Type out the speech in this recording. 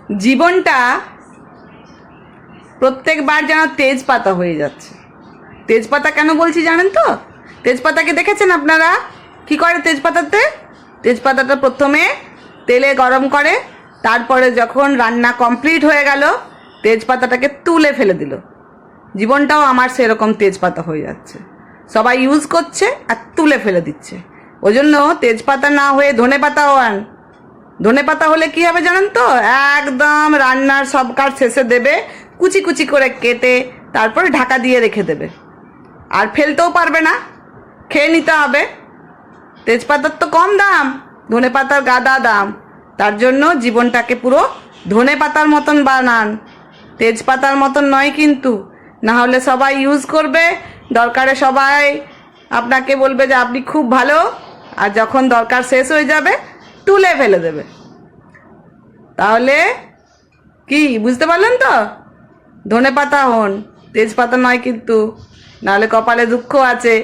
জীবনটা প্রত্যেকবার যেন তেজপাতা হয়ে যাচ্ছে। তেজপাতা কেন বলছি জানেন তো? তেজপাতাকে দেখেছেন আপনারা কি করে? তেজপাতাটা প্রথমে তেলে গরম করে, তারপরে যখন রান্না কমপ্লিট হয়ে গেল তেজপাতাটাকে তুলে ফেলে দিল। জীবনটাও আমার সেরকম তেজপাতা হয়ে যাচ্ছে। সবাই ইউজ করছে আর তুলে ফেলে দিচ্ছে। ওই জন্য তেজপাতা না হয়ে ধনেপাতা হন। ধনেপাতা হলে কি হবে জানেন তো? একদম রান্নার সব কাজ শেষে দেবে, কুচি কুচি করে কেটে তারপরে ঢাকা দিয়ে রেখে দেবে, আর ফেলতেও পারবে না, খেয়ে নিতে হবে। তেজপাতার তো কম দাম, ধনেপাতার গাদা দাম। তার জন্য জীবনটাকে পুরো ধনেপাতার মতন বানান, তেজপাতার মতন নয় কিন্তু। না হলে সবাই ইউজ করবে, দরকারে সবাই আপনাকে বলবে যে আপনি খুব ভালো, আর যখন দরকার শেষ হয়ে যাবে তুলে ফেলে দেবে। তাহলে কি বুঝতে পারলেন তো? ধনেপাতা হন, তেজপাতা নয় কিন্তু, নাহলে কপালে দুঃখ আছে।